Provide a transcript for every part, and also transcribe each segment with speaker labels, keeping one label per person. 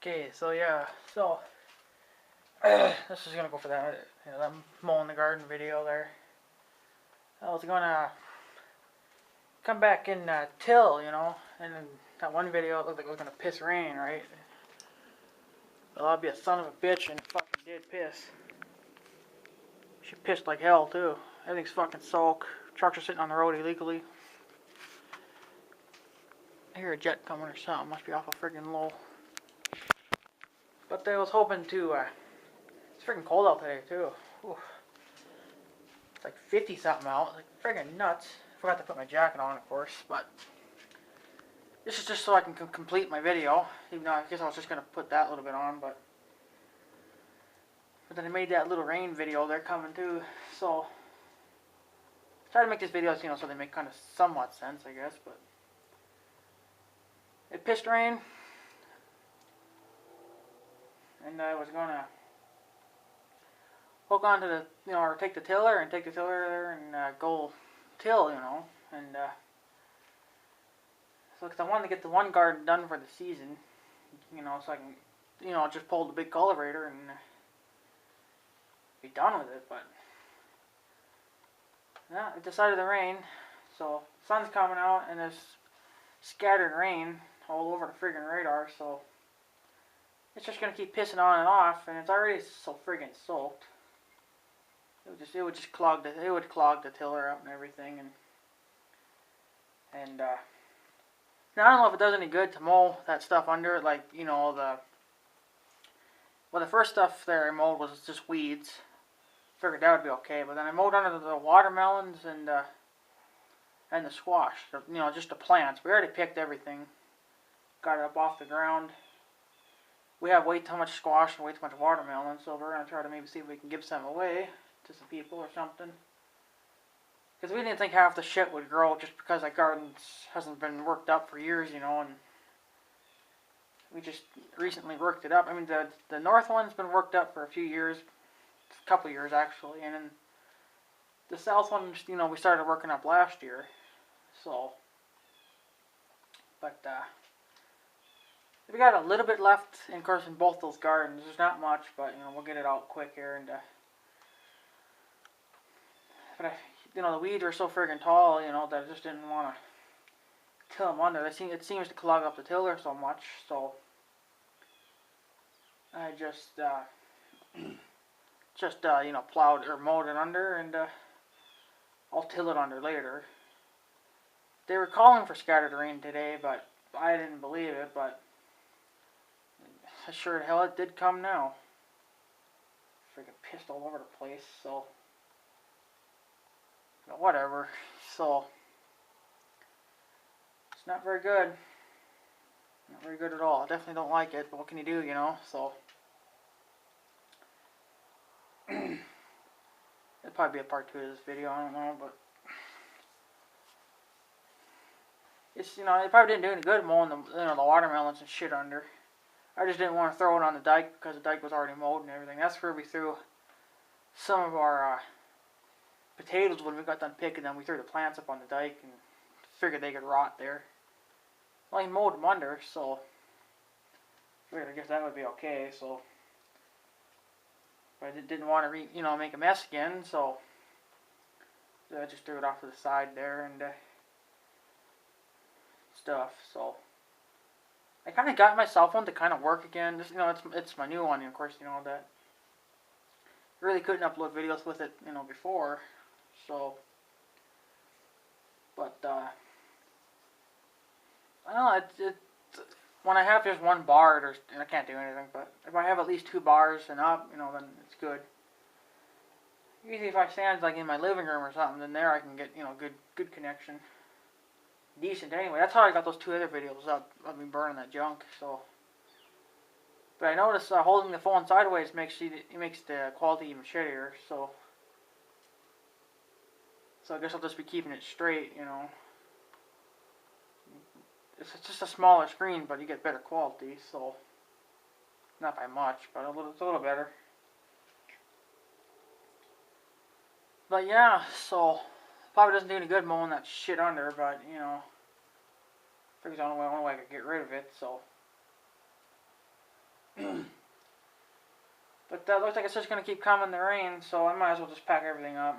Speaker 1: Okay, so yeah, this is gonna go for that mowing the garden video there. I was gonna come back and till, and in that one video it looked like it was gonna piss rain, right? Well, I'll be a son of a bitch and it fucking did piss. She pissed like hell too. Everything's fucking soaked. Trucks are sitting on the road illegally. I hear a jet coming or something. Must be awful friggin' low. But I was hoping to. It's freaking cold out today too. Oof. It's like 50 something out. Like friggin' nuts. Forgot to put my jacket on, of course. But this is just so I can complete my video. Even though I guess I was just gonna put that little bit on, but then I made that little rain video. They're coming too. So try to make these videos, so they make kind of somewhat sense, I guess. But it pissed rain, and I was gonna hook onto the, or take the tiller and go till, and so because I wanted to get the one garden done for the season, so I can, just pull the big cultivator and be done with it. But yeah, it decided to rain, so sun's coming out and there's scattered rain all over the friggin' radar, so it's just gonna keep pissing on and off, and it's already so friggin' soaked. It would just clog the tiller up and everything, and now I don't know if it does any good to mow that stuff under, like the first stuff there I mowed was just weeds. Figured that would be okay, but then I mowed under the watermelons and the squash, just the plants. We already picked everything, got it up off the ground. We have way too much squash and way too much watermelon, so we're gonna try to maybe see if we can give some away to some people or something. Because we didn't think half the shit would grow just because that garden hasn't been worked up for years, and we just recently worked it up. I mean, the north one's been worked up for a few years, a couple years actually, and then the south one, we started working up last year. So, but we got a little bit left, of course, in both those gardens. There's not much, but we'll get it out quick here. And but the weeds are so friggin' tall, that I just didn't want to till them under. It seems to clog up the tiller so much, so I just plowed or mowed it under, and I'll till it under later. They were calling for scattered rain today, but I didn't believe it, but sure as hell it did come now. Freaking pissed all over the place, so whatever. So it's not very good. Not very good at all. I definitely don't like it, but what can you do, so it'll probably be a part 2 of this video, I don't know, but it's, it probably didn't do any good mowing the watermelons and shit under. I just didn't want to throw it on the dike because the dike was already mowed and everything. That's where we threw some of our potatoes when we got done picking them. We threw the plants up on the dike and figured they could rot there. Well, I mowed them under, so I guess that would be okay. So, but I didn't want to make a mess again, so I just threw it off to the side there and stuff. So I kind of got my cell phone to kind of work again. Just, it's my new one, and of course, that I really couldn't upload videos with it, before. So, but I don't know. When I have just one bar, I can't do anything. But if I have at least 2 bars and up, then it's good. Usually, if I stand like in my living room or something, then there I can get good connection. Decent anyway. That's how I got those 2 other videos up of me burning that junk. So, but I noticed holding the phone sideways makes the quality even shittier. So I guess I'll just be keeping it straight. It's just a smaller screen, but you get better quality. So not by much, but it's a little better. But yeah, so probably doesn't do any good mowing that shit under, but figures the only way I could get rid of it, so But that looks like it's just going to keep coming, the rain, so I might as well just pack everything up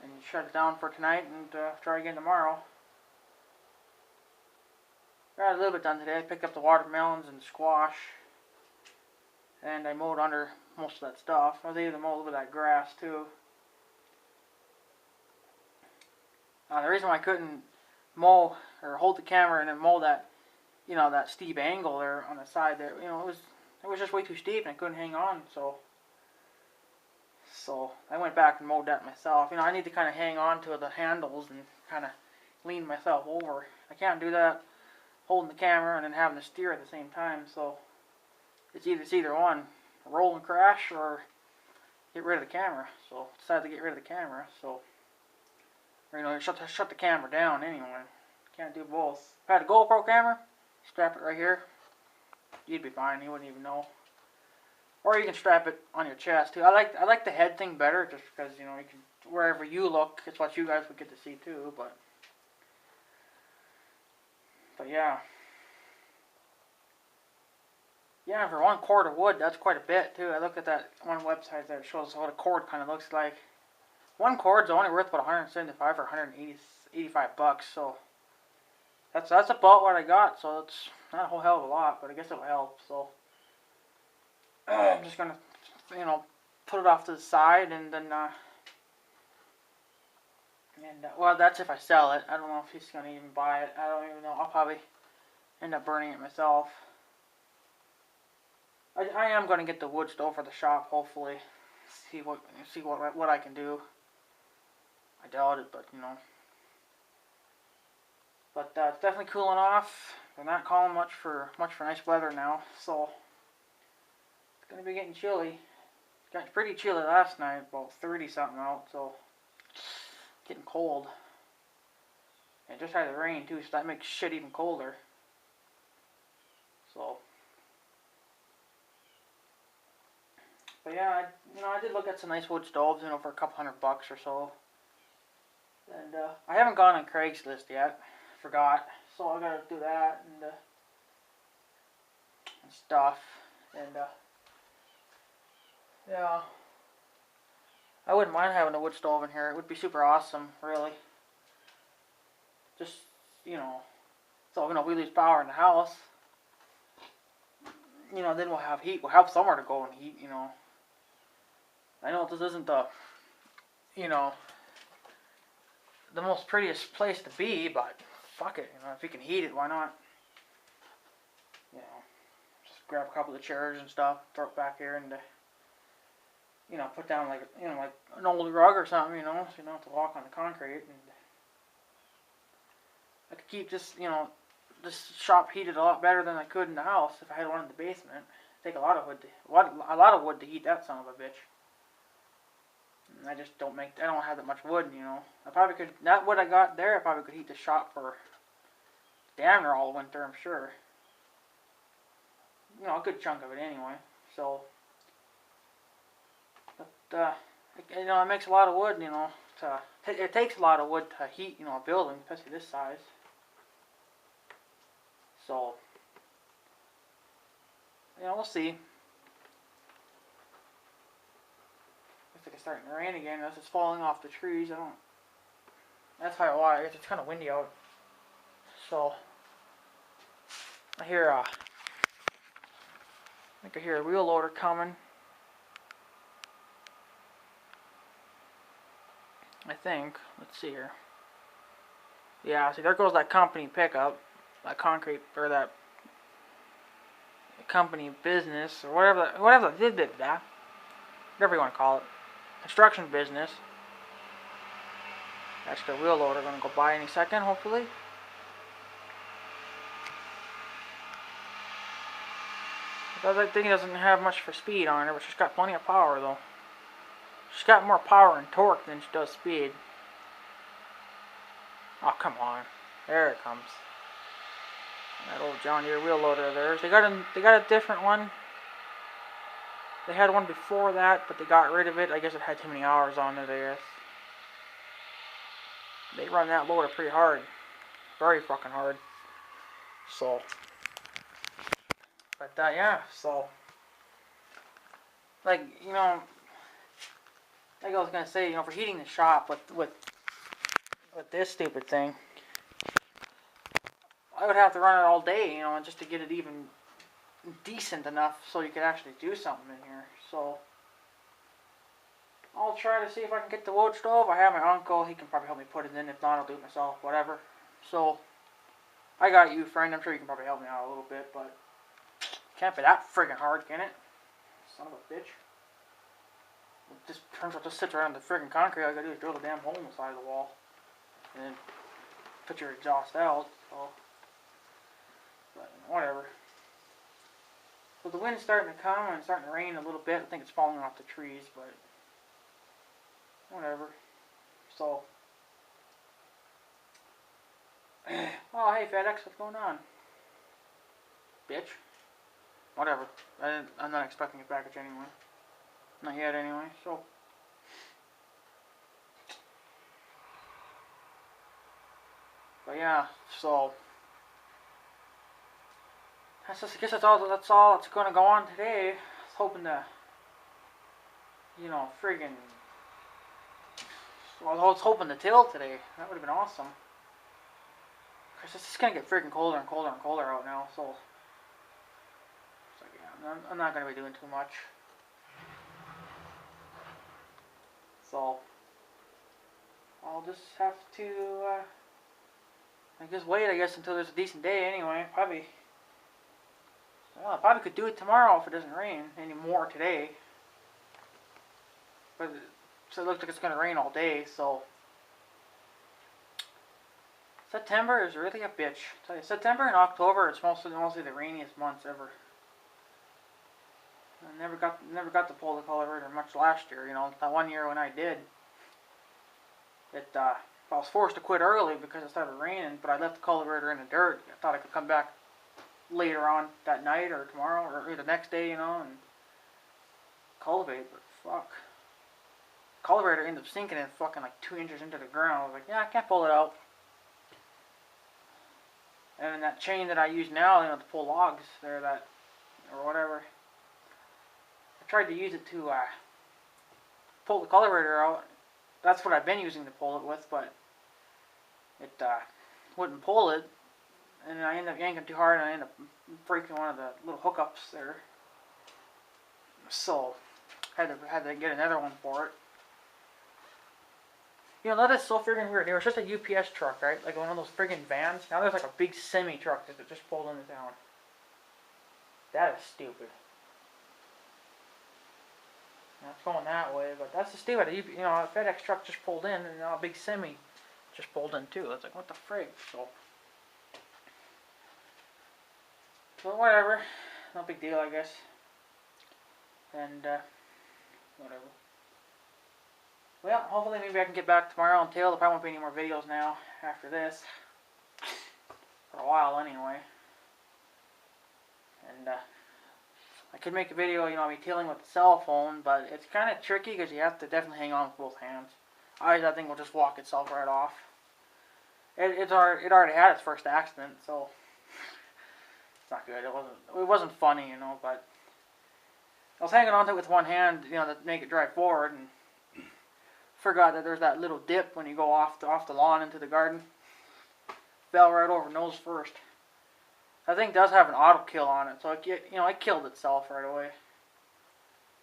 Speaker 1: and shut it down for tonight and try again tomorrow. Got a little bit done today. I picked up the watermelons and squash, and I mowed under most of that stuff. I was able to mow a little bit of that grass too. The reason why I couldn't mow or hold the camera and then mow that, you know, that steep angle there on the side there, you know, it was just way too steep and I couldn't hang on, so I went back and mowed that myself. You know, I need to kind of hang on to the handles and kind of lean myself over. I can't do that holding the camera and then having to steer at the same time, so it's either one, roll and crash or get rid of the camera. So I decided to get rid of the camera, so, or, you know, shut the camera down anyway. Can't do both. If I had a GoPro camera, strap it right here, you'd be fine, you wouldn't even know. Or you can strap it on your chest too. I like the head thing better, just because, you know, you can, wherever you look, it's what you guys would get to see too. But yeah, for 1 cord of wood, that's quite a bit too. I looked at that one website that shows what a cord kind of looks like. 1 cord's only worth about 175 or 185 bucks. So that's about what I got. So it's not a whole hell of a lot, but I guess it'll help. So I'm just gonna, you know, put it off to the side and then, well, that's if I sell it. I don't know if he's gonna even buy it. I don't even know. I'll probably end up burning it myself. I am gonna get the wood stove for the shop. Hopefully, see what I can do. I doubt it, but you know. But it's definitely cooling off. They're not calling much for nice weather now, so. Gonna be getting chilly. It got pretty chilly last night, about 30 something out, so getting cold. And just had the rain too, so that makes shit even colder. So, but yeah, I did look at some nice wood stoves, you know, for a couple $100 or so. And I haven't gone on Craigslist yet. Forgot, so I gotta do that and stuff. And yeah, I wouldn't mind having a wood stove in here. It would be super awesome, really. Just, you know, so, you know, if we lose power in the house, you know, then we'll have heat. We'll have somewhere to go and heat, you know. I know this isn't the, you know, the most prettiest place to be, but fuck it, you know, if you can heat it, why not? You know, just grab a couple of chairs and stuff, throw it back here and you know, put down like, you know, like an old rug or something, you know, so you don't have to walk on the concrete. And I could keep this, you know, this shop heated a lot better than I could in the house if I had one in the basement. It'd take a lot of wood to heat that son of a bitch. And I just don't have that much wood, you know. I probably could, that wood I got there, I probably could heat the shop for damn near all winter, I'm sure. You know, a good chunk of it anyway. So. But, you know, it makes a lot of wood, you know, it takes a lot of wood to heat, you know, a building, especially this size. So, you know, we'll see. Looks like it's starting to rain again, unless it's falling off the trees. That's how I guess it's kind of windy out. So, I think I hear a wheel loader coming. I think. Let's see here. Yeah, see, there goes that company pickup, that concrete, or that company business, or whatever you want to call it, construction business. That's the wheel loader going to go by any second, hopefully. That thing doesn't have much for speed on it, but she's got plenty of power though. She's got more power and torque than she does speed. Oh, come on. There it comes. That old John Deere wheel loader of theirs. They got a different one. They had one before that, but they got rid of it. I guess it had too many hours on it, I guess. They run that loader pretty hard. Very fucking hard. So. But, yeah, so. like, you know, like I was gonna say, you know, for heating the shop with this stupid thing, I would have to run it all day, you know, just to get it even decent enough so you could actually do something in here. So I'll try to see if I can get the wood stove. I have my uncle, he can probably help me put it in. If not, I'll do it myself, whatever. So I got you, friend. I'm sure you can probably help me out a little bit, but can't be that friggin' hard, can it? Son of a bitch. It just turns out, just sits around the friggin' concrete. All I gotta do is drill the damn hole in the side of the wall and then put your exhaust out. So, but whatever. So the wind's starting to come and it's starting to rain a little bit. I think it's falling off the trees, but whatever. So, oh hey FedEx, what's going on? Bitch. Whatever. I'm not expecting a package anyway. Not yet anyway, so. But yeah, so. I guess that's all that's going to go on today. I was hoping to, you know, friggin'. Well, I was hoping to till today. That would have been awesome. Cause it's just gonna get friggin' colder and colder and colder out now, so. It's like, yeah, I'm not gonna be doing too much. So. I'll just have to, I guess wait, until there's a decent day anyway. Probably. Well, I probably could do it tomorrow if it doesn't rain anymore today. But so it looks like it's gonna rain all day, so. September is really a bitch. I tell you, September and October, it's mostly the rainiest months ever. I never got to pull the cultivator much last year. You know, that one year when I did, I was forced to quit early because it started raining. But I left the cultivator in the dirt. I thought I could come back later on that night or tomorrow or the next day, you know, and cultivate. But fuck, cultivator ended up sinking in fucking like 2 inches into the ground. I was like, yeah, I can't pull it out. And then that chain that I use now, you know, to pull logs there, or whatever, I tried to use it to pull the cultivator out. That's what I've been using to pull it with, but it wouldn't pull it, and I ended up yanking too hard, and I ended up breaking one of the little hookups there. So had to get another one for it. You know, that is so friggin' weird. It was just a UPS truck, right? Like one of those friggin' vans. Now there's like a big semi-truck that just pulled into town. That is stupid. Now it's going that way, but that's just stupid. You know, a FedEx truck just pulled in, and now a big semi just pulled in too. It's like, what the frig? So whatever. No big deal, I guess. And, whatever. Well, hopefully maybe I can get back tomorrow and till. There probably won't be any more videos now after this. For a while anyway. And I could make a video, you know, me tilling with the cell phone, but it's kind of tricky because you have to definitely hang on with both hands. Otherwise that thing will just walk itself right off. It already had its first accident, so it's not good. It wasn't funny, you know, but I was hanging on to it with one hand, you know, to make it drive forward, and forgot that there's that little dip when you go off the lawn into the garden. Fell right over nose first. That thing does have an auto kill on it, so it killed itself right away.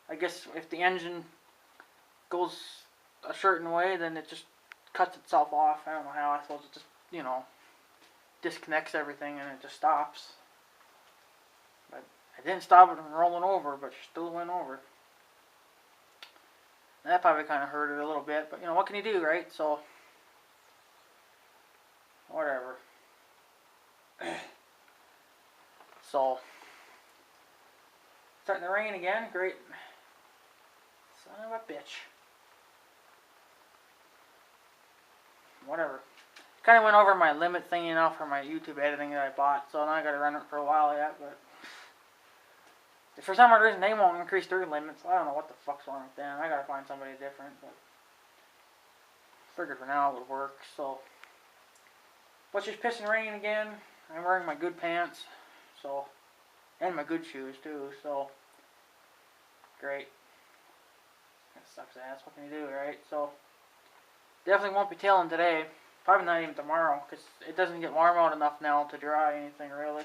Speaker 1: I guess if the engine goes a certain way, then it just cuts itself off. I don't know how. I suppose it just, you know, disconnects everything and it just stops. But I didn't stop it from rolling over, but it still went over. That probably kind of hurt it a little bit, but you know, what can you do, right? So, whatever. So, starting to rain again. Great. Son of a bitch. Whatever. Kind of went over my limit thing, you know, for my YouTube editing that I bought, so now I got to run it for a while yet, but for some odd reason, they won't increase their limits. I don't know what the fuck's wrong with them. I gotta find somebody different, but figured for now it would work, so. But it's just pissing rain again. I'm wearing my good pants, so, and my good shoes too, so, great. That sucks ass. What can you do, right? So, definitely won't be tailing today. Probably not even tomorrow, because it doesn't get warm out enough now to dry anything, really.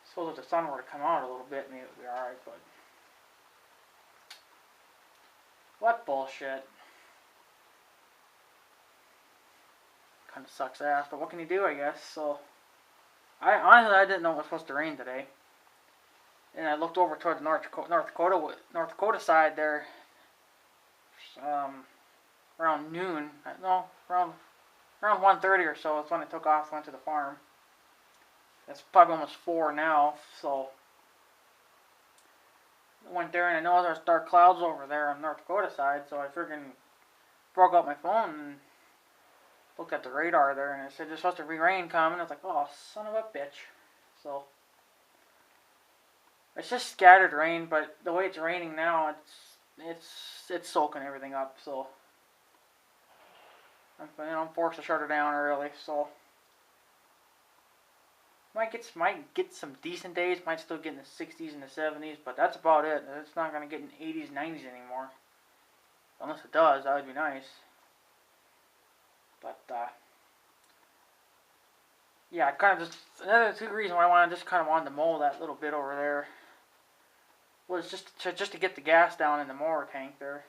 Speaker 1: Suppose if the sun were to come out a little bit, maybe it would be alright, but... What bullshit. Kind of sucks ass, but what can you do, I guess? So, honestly, I didn't know it was supposed to rain today. And I looked over towards North Dakota side there, around noon. No, around 1:30 or so. That's when I took off, went to the farm. It's probably almost 4 now, so I went there and I know there's dark clouds over there on North Dakota side, so I freaking broke out my phone and looked at the radar there, and it said there's supposed to be rain coming. I was like, oh, son of a bitch. So it's just scattered rain, but the way it's raining now, it's soaking everything up. So I'm forced to shut her down early. So might get some decent days. Might still get in the 60s and the 70s, but that's about it. It's not gonna get in 80s, 90s anymore. Unless it does, that would be nice. But yeah, I kind of just another two reasons why I just kind of wanted to mow that little bit over there was just to get the gas down in the mower tank there.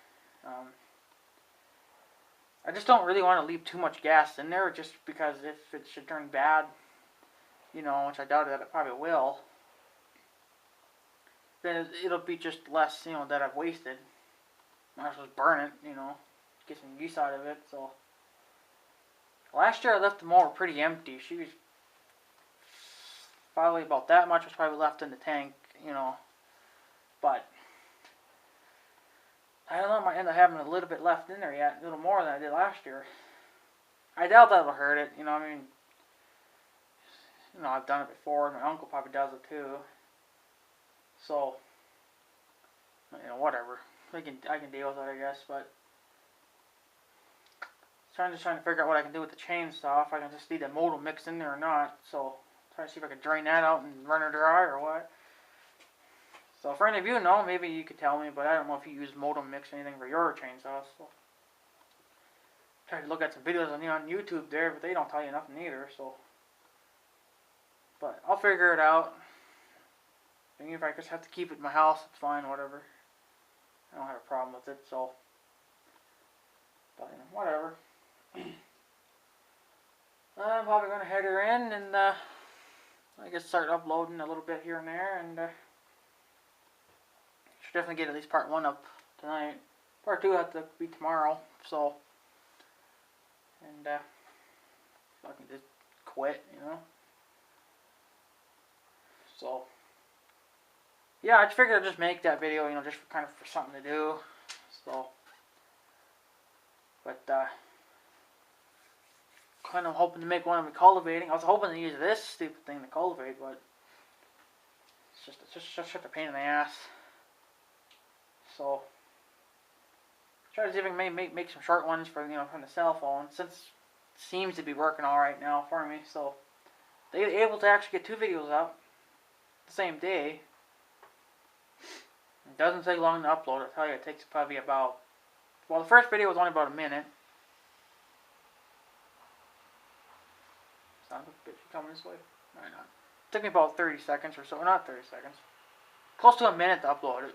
Speaker 1: I just don't really want to leave too much gas in there, just because if it should turn bad, you know, which I doubt that it probably will, then it'll be just less, you know, that I've wasted. Might as well burn it, you know, get some use out of it. So last year I left the mower pretty empty. She was probably about that much was probably left in the tank, you know. But I don't know, I might end up having a little bit left in there yet, a little more than I did last year. I doubt that'll hurt it, you know. I mean, you know, I've done it before, and my uncle probably does it too. So, you know, whatever. I can deal with it, I guess. But trying to figure out what I can do with the chainsaw. If I can just leave the modal mix in there or not. So, try to see if I can drain that out and run her dry or what. So, for any of you know, maybe you could tell me. But I don't know if you use modal mix or anything for your chainsaw. So, try to look at some videos on YouTube there, but they don't tell you nothing either. So, but I'll figure it out. And if I just have to keep it in my house, it's fine, whatever. I don't have a problem with it, so. But, you know, whatever. I'm probably going to head her in and, I guess start uploading a little bit here and there, and, should definitely get at least part 1 up tonight. Part 2 will have to be tomorrow, so. And, I can just quit, you know. So. Yeah, I figured I'd just make that video, you know, just for something to do. So, but kind of hoping to make one of me cultivating. I was hoping to use this stupid thing to cultivate, but it's just such a pain in the ass. So, try to see if I can make some short ones for, you know, from the cell phone, since it seems to be working all right now for me. So, they're able to actually get 2 videos up the same day. It doesn't take long to upload. I'll tell you, it takes probably about, well, the first video was only about a minute. Son of a bitch, you coming this way? No, you're not. It took me about 30 seconds or so, or not 30 seconds. Close to a minute to upload it.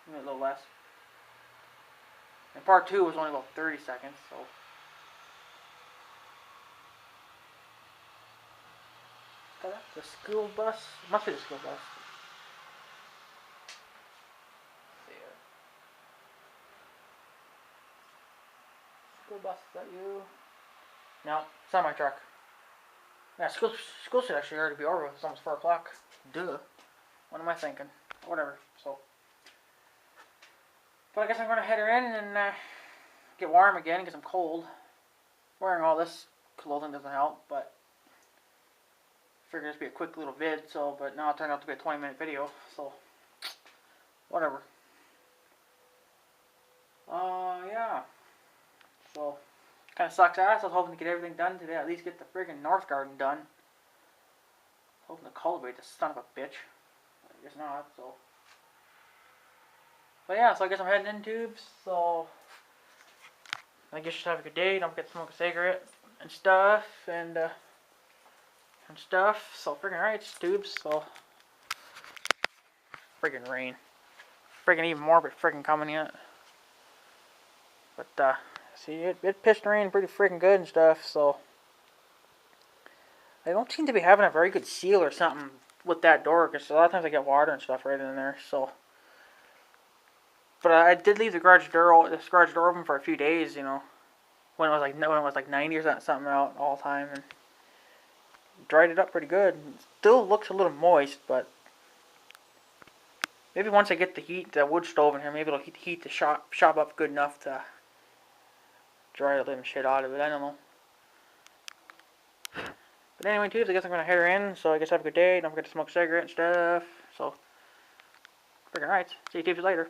Speaker 1: Maybe a little less. And part 2 was only about 30 seconds, so. The school bus? Must be the school bus. School bus, is that you? No, it's not my truck. Yeah, school should actually already be over with. It's almost 4 o'clock. Duh. What am I thinking? Whatever, so. But I guess I'm going to head her in and get warm again because I'm cold. Wearing all this clothing doesn't help, but I figured this would be a quick little vid, so, but now it turned out to be a 20-minute video, so, whatever. Yeah. So, kind of sucks ass. I was hoping to get everything done today. At least get the friggin' north garden done. Hoping to cultivate this son of a bitch. I guess not, so. But yeah, so I guess I'm heading in, tubes. So I guess you should have a good day. Don't forget to smoke a cigarette and stuff and stuff. So freaking right, tubes. So freaking rain. Freaking even more, but freaking coming yet. But see, it pissed and rained pretty freaking good and stuff. So I don't seem to be having a very good seal or something with that door, because a lot of times I get water and stuff right in there. So, but I did leave the garage door open for a few days, you know, when it was like 90 or something out all the time, and dried it up pretty good. It still looks a little moist, but maybe once I get the wood stove in here, maybe it'll heat the shop up good enough to dry the living shit out of it. I don't know. But anyway, tubes, I guess I'm going to head her in, so I guess have a good day. Don't forget to smoke a cigarette and stuff. So, freaking right. See you tubes later.